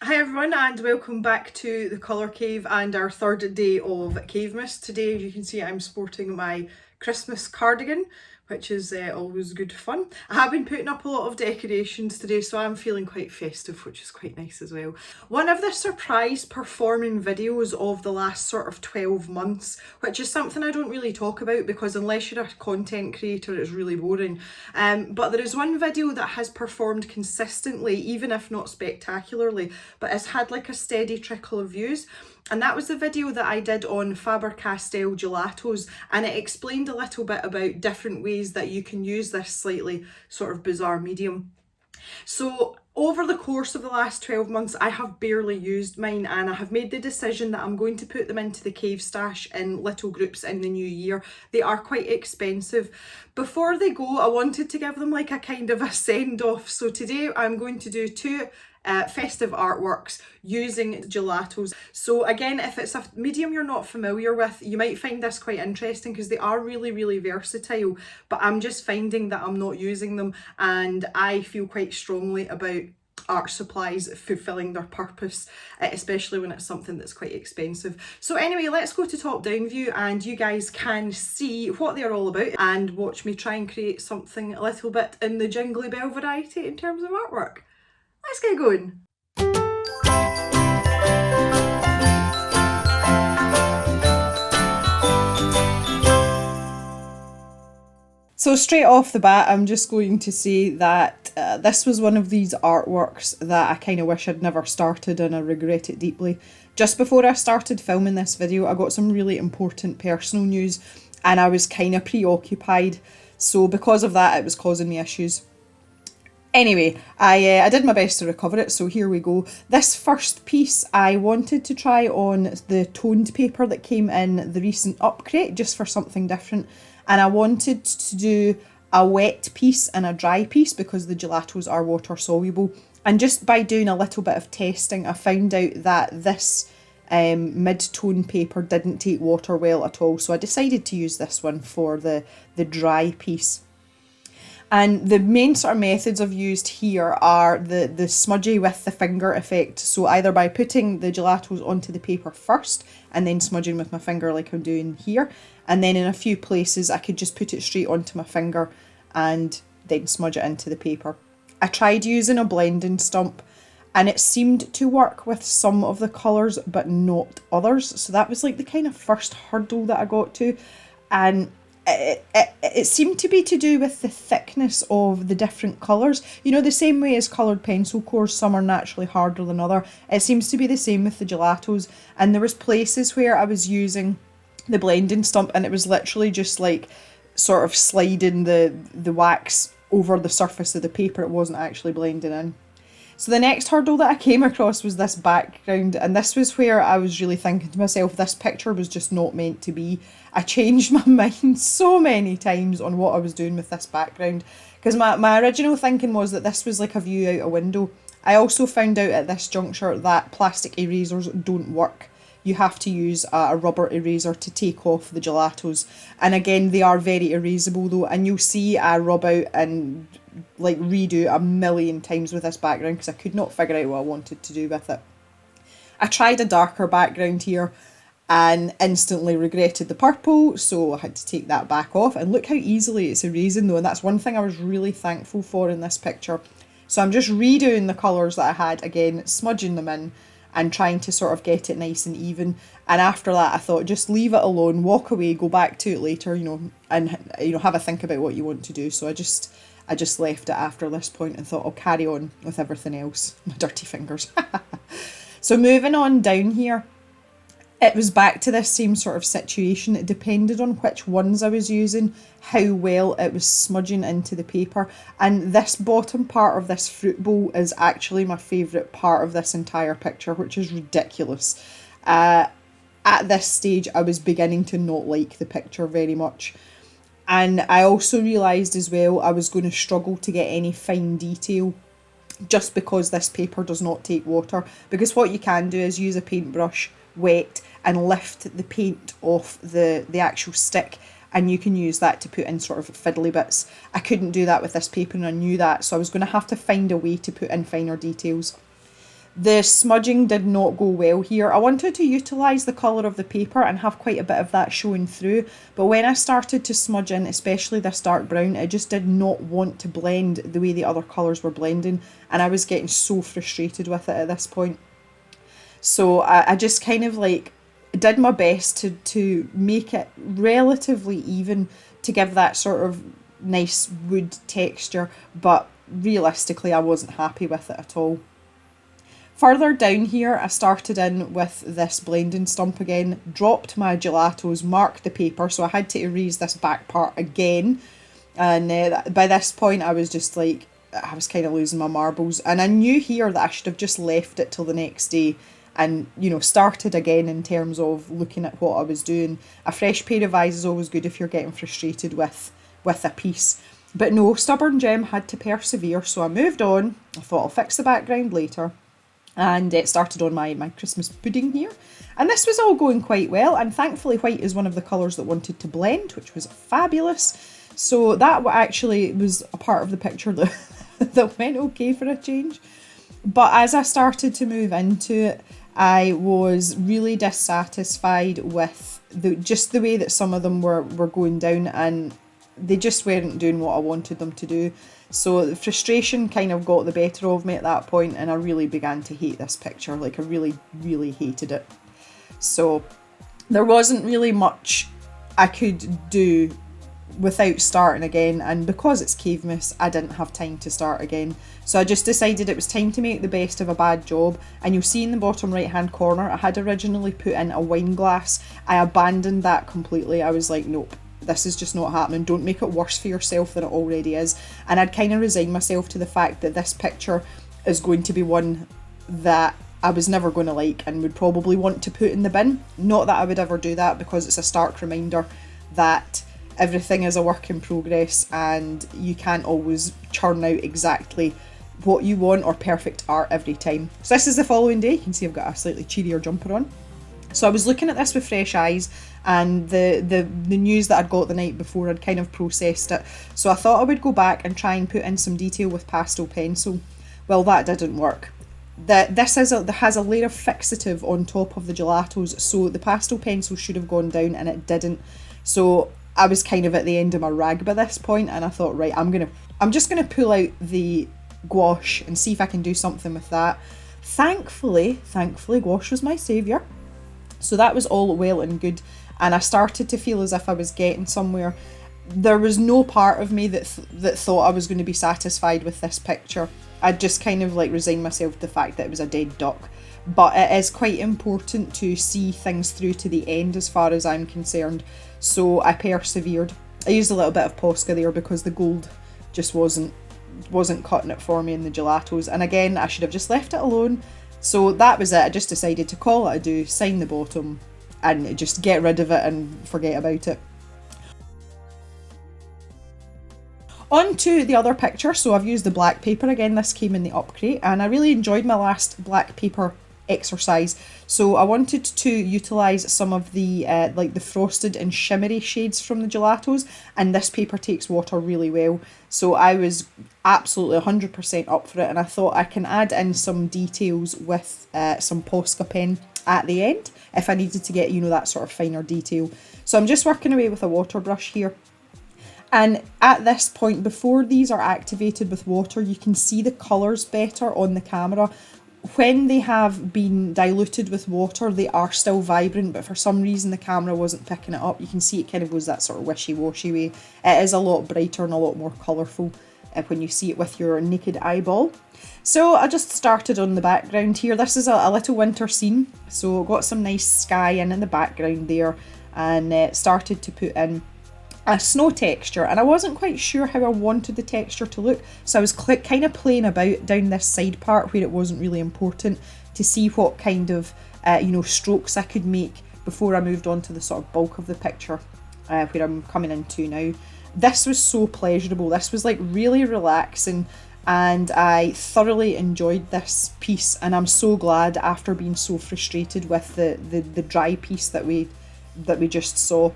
Hi everyone and welcome back to the Colour Cave and our third day of Cavemas. Today, as you can see, I'm sporting my Christmas cardigan, which is always good fun. I have been putting up a lot of decorations today, so I'm feeling quite festive, which is quite nice as well. One of the surprise performing videos of the last sort of 12 months, which is something I don't really talk about because unless you're a content creator, it's really boring. But there is one video that has performed consistently, even if not spectacularly, but it's had like a steady trickle of views. And that was the video that I did on Faber Castell Gelatos, and it explained a little bit about different ways that you can use this slightly sort of bizarre medium. So over the course of the last 12 months, I have barely used mine, and I have made the decision that I'm going to put them into the cave stash in little groups in the new year. They are quite expensive. Before they go, I wanted to give them like a kind of a send off. So today I'm going to do two festive artworks using gelatos. So again, if it's a medium you're not familiar with, you might find this quite interesting because they are really versatile, but I'm just finding that I'm not using them, and I feel quite strongly about art supplies fulfilling their purpose, especially when it's something that's quite expensive. So anyway, let's go to top down view and you guys can see what they're all about and watch me try and create something a little bit in the Jingly Bell variety in terms of artwork. Let's get going. So straight off the bat, I'm just going to say that this was one of these artworks that I kind of wish I'd never started, and I regret it deeply. Just before I started filming this video, I got some really important personal news and I was kind of preoccupied. So because of that, it was causing me issues. Anyway, I did my best to recover it, so here we go. This first piece I wanted to try on the toned paper that came in the recent upgrade, just for something different. And I wanted to do a wet piece and a dry piece because the gelatos are water soluble. And just by doing a little bit of testing, I found out that this mid-tone paper didn't take water well at all. So I decided to use this one for the dry piece. And the main sort of methods I've used here are the smudgy with the finger effect. So either by putting the gelatos onto the paper first and then smudging with my finger like I'm doing here. And then in a few places I could just put it straight onto my finger and then smudge it into the paper. I tried using a blending stump and it seemed to work with some of the colours but not others. So that was like the kind of first hurdle that I got to. And it seemed to be to do with the thickness of the different colours. You know, the same way as coloured pencil cores, some are naturally harder than other. It seems to be the same with the gelatos. And there was places where I was using the blending stump and it was literally just like sort of sliding the wax over the surface of the paper. It wasn't actually blending in. So the next hurdle that I came across was this background, and this was where I was really thinking to myself, this picture was just not meant to be. I changed my mind so many times on what I was doing with this background, because my original thinking was that this was like a view out a window. I also found out at this juncture that plastic erasers don't work. You have to use a rubber eraser to take off the gelatos. And again, they are very erasable though, and you'll see I rub out and like redo a million times with this background because I could not figure out what I wanted to do with it. I tried a darker background here and instantly regretted the purple, so I had to take that back off. And look how easily it's erasing though, and that's one thing I was really thankful for in this picture. So I'm just redoing the colours that I had, again smudging them in and trying to sort of get it nice and even. And after that I thought, just leave it alone, walk away, go back to it later, and have a think about what you want to do. So I just left it after this point and thought I'll carry on with everything else. My dirty fingers. So moving on down here, it was back to this same sort of situation. It depended on which ones I was using, how well it was smudging into the paper. And this bottom part of this fruit bowl is actually my favourite part of this entire picture, which is ridiculous. At this stage, I was beginning to not like the picture very much. And I also realised as well I was going to struggle to get any fine detail just because this paper does not take water. Because what you can do is use a paintbrush wet and lift the paint off the actual stick, and you can use that to put in sort of fiddly bits. I couldn't do that with this paper and I knew that, so I was going to have to find a way to put in finer details. The smudging did not go well here. I wanted to utilise the colour of the paper and have quite a bit of that showing through, but when I started to smudge in, especially this dark brown, it just did not want to blend the way the other colours were blending, and I was getting so frustrated with it at this point. So I just kind of like did my best to make it relatively even, to give that sort of nice wood texture, but realistically I wasn't happy with it at all. Further down here, I started in with this blending stump again, dropped my gelatos, marked the paper, so I had to erase this back part again. And by this point, I was just like, I was kind of losing my marbles. And I knew here that I should have just left it till the next day and, you know, started again in terms of looking at what I was doing. A fresh pair of eyes is always good if you're getting frustrated with a piece. But no, stubborn Gem had to persevere, so I moved on. I thought I'll fix the background later. And it started on my Christmas pudding here. And this was all going quite well, and thankfully white is one of the colours that wanted to blend, which was fabulous. So that actually was a part of the picture that, that went okay for a change. But as I started to move into it, I was really dissatisfied with just the way that some of them were going down, and they just weren't doing what I wanted them to do. So the frustration kind of got the better of me at that point, and I really began to hate this picture. Like, I really, really hated it. So there wasn't really much I could do without starting again, and because it's Cavemas, I didn't have time to start again. So I just decided it was time to make the best of a bad job, and you'll see in the bottom right hand corner, I had originally put in a wine glass. I abandoned that completely. I was like, nope, this is just not happening. Don't make it worse for yourself than it already is. And I'd kind of resigned myself to the fact that this picture is going to be one that I was never going to like and would probably want to put in the bin. Not that I would ever do that, because it's a stark reminder that everything is a work in progress and you can't always churn out exactly what you want or perfect art every time. So this is the following day. You can see I've got a slightly cheerier jumper on. So I was looking at this with fresh eyes, and the news that I'd got the night before, I'd kind of processed it. So I thought I would go back and try and put in some detail with pastel pencil. Well, that didn't work. This has a layer of fixative on top of the gelatos, so the pastel pencil should have gone down and it didn't. So I was kind of at the end of my rag by this point, and I thought, right, I'm just gonna pull out the gouache and see if I can do something with that. Thankfully, gouache was my saviour. So that was all well and good, and I started to feel as if I was getting somewhere. There was no part of me that thought I was going to be satisfied with this picture. I just kind of like resigned myself to the fact that it was a dead duck. But it is quite important to see things through to the end as far as I'm concerned. So I persevered. I used a little bit of Posca there because the gold just wasn't cutting it for me in the gelatos. And again, I should have just left it alone. So that was it. I just decided to call it a do, sign the bottom, and just get rid of it and forget about it. On to the other picture. So I've used the black paper again. This came in the up crate, and I really enjoyed my last black paper exercise. So I wanted to utilise some of the like the frosted and shimmery shades from the gelatos, and this paper takes water really well. So I was absolutely 100% up for it, and I thought I can add in some details with some Posca pen at the end if I needed to get, you know, that sort of finer detail. So I'm just working away with a water brush here. And at this point, before these are activated with water, you can see the colours better on the camera. When they have been diluted with water, they are still vibrant, but for some reason the camera wasn't picking it up. You can see it kind of goes that sort of wishy-washy way. It is a lot brighter and a lot more colourful when you see it with your naked eyeball. So I just started on the background here. This is a little winter scene, so got some nice sky in the background there, and started to put in a snow texture, and I wasn't quite sure how I wanted the texture to look, so I was kind of playing about down this side part where it wasn't really important to see what kind of strokes I could make before I moved on to the sort of bulk of the picture where I'm coming into now. This was so pleasurable. This was like really relaxing, and I thoroughly enjoyed this piece, and I'm so glad after being so frustrated with the dry piece that we just saw.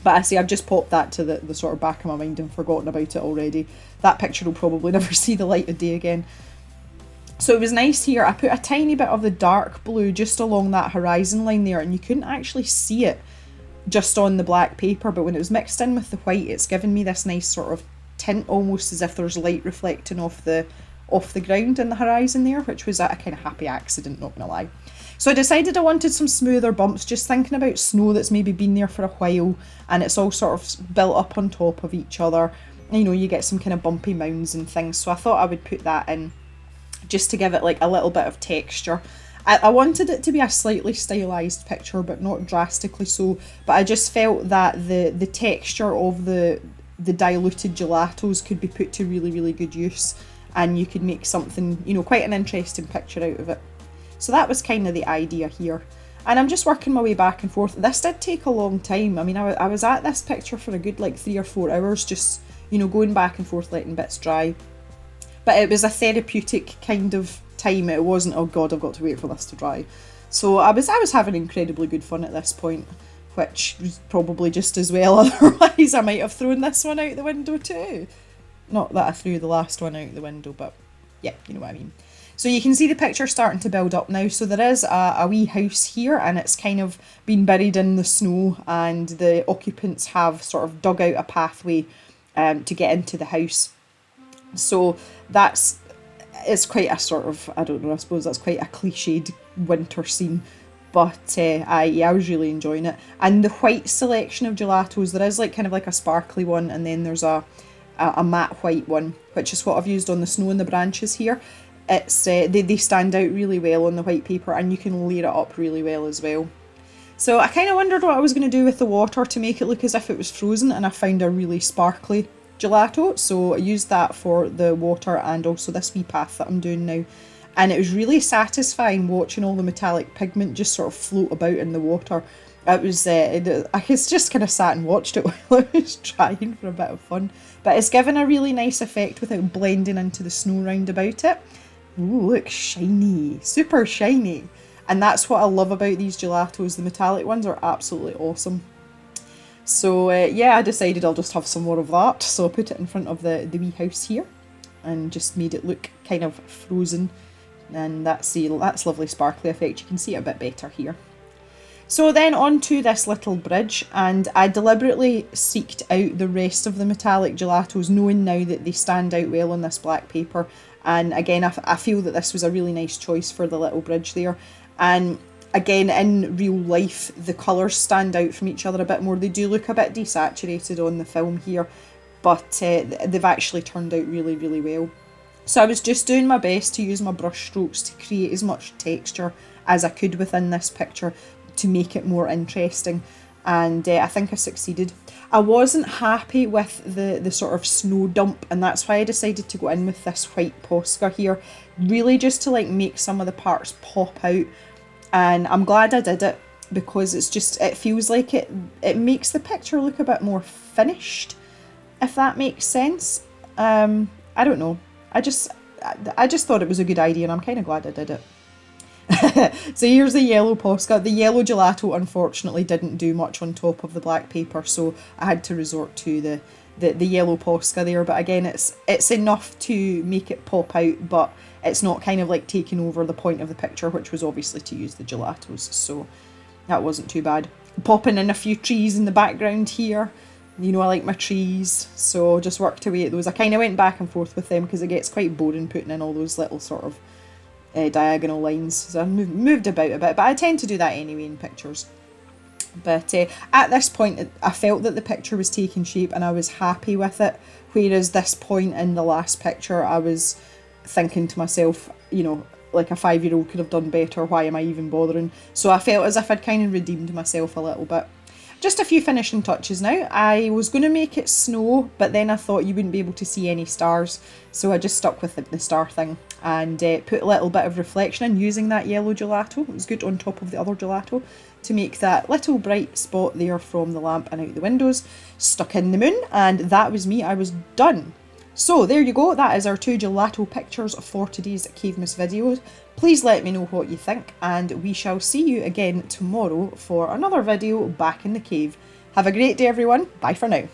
But I see I've just popped that to the sort of back of my mind and forgotten about it already. That picture will probably never see the light of day again. So it was nice here. I put a tiny bit of the dark blue just along that horizon line there, and you couldn't actually see it just on the black paper, but when it was mixed in with the white, it's given me this nice sort of tint, almost as if there's light reflecting off the ground in the horizon there, which was a kind of happy accident, not gonna lie. So I decided I wanted some smoother bumps, just thinking about snow that's maybe been there for a while and it's all sort of built up on top of each other. You know, you get some kind of bumpy mounds and things, so I thought I would put that in just to give it like a little bit of texture. I wanted it to be a slightly stylised picture, but not drastically so, but I just felt that the texture of the diluted gelatos could be put to really, really good use, and you could make something, you know, quite an interesting picture out of it. So that was kind of the idea here. And I'm just working my way back and forth. This did take a long time. I mean, I was at this picture for a good like 3 or 4 hours, just, you know, going back and forth, letting bits dry. But it was a therapeutic kind of time. It wasn't, oh god, I've got to wait for this to dry. So I was having incredibly good fun at this point, which was probably just as well. Otherwise I might have thrown this one out the window too. Not that I threw the last one out the window, but yeah, you know what I mean. So you can see the picture starting to build up now. So there is a wee house here, and it's kind of been buried in the snow, and the occupants have sort of dug out a pathway to get into the house. So it's quite a sort of, I don't know, I suppose that's quite a cliched winter scene. But I was really enjoying it. And the white selection of gelatos, there is like kind of like a sparkly one, and then there's a matte white one, which is what I've used on the snow and the branches here. It's they stand out really well on the white paper, and you can layer it up really well as well. So I kind of wondered what I was going to do with the water to make it look as if it was frozen, and I found a really sparkly gelato, so I used that for the water and also this wee path that I'm doing now. And it was really satisfying watching all the metallic pigment just sort of float about in the water. It was, I just kind of sat and watched it while I was trying for a bit of fun. But it's given a really nice effect without blending into the snow round about it. Ooh, look, shiny, super shiny. And that's what I love about these gelatos. The metallic ones are absolutely awesome. So yeah, I decided I'll just have some more of that. So I put it in front of the wee house here and just made it look kind of frozen. And that's lovely sparkly effect. You can see it a bit better here. So then on to this little bridge, and I deliberately seeked out the rest of the metallic gelatos, knowing now that they stand out well on this black paper. And again, I feel that this was a really nice choice for the little bridge there. And again, in real life, the colours stand out from each other a bit more. They do look a bit desaturated on the film here, but they've actually turned out really, really well. So I was just doing my best to use my brush strokes to create as much texture as I could within this picture to make it more interesting, and I think I succeeded. I wasn't happy with the sort of snow dump, and that's why I decided to go in with this white Posca here, really just to like make some of the parts pop out. And I'm glad I did it, because it feels like it makes the picture look a bit more finished, if that makes sense. I don't know. I just thought it was a good idea, and I'm kind of glad I did it. So here's the yellow Posca. The yellow gelato unfortunately didn't do much on top of the black paper, so I had to resort to the yellow Posca there. But again, it's enough to make it pop out, but it's not kind of like taking over the point of the picture, which was obviously to use the gelatos, so that wasn't too bad. Popping in a few trees in the background here. You know, I like my trees, so just worked away at those. I kind of went back and forth with them because it gets quite boring putting in all those little sort of diagonal lines. So I moved about a bit, but I tend to do that anyway in pictures. But at this point, I felt that the picture was taking shape and I was happy with it. Whereas this point in the last picture, I was thinking to myself, you know, like a 5-year-old could have done better. Why am I even bothering? So I felt as if I'd kind of redeemed myself a little bit. Just a few finishing touches now. I was going to make it snow, but then I thought you wouldn't be able to see any stars, so I just stuck with the star thing and put a little bit of reflection in using that yellow gelato. It was good on top of the other gelato to make that little bright spot there from the lamp and out the windows. Stuck in the moon, and that was me. I was done. So there you go, that is our 2 gelato pictures for today's Cavemas video. Please let me know what you think, and we shall see you again tomorrow for another video back in the cave. Have a great day everyone, bye for now.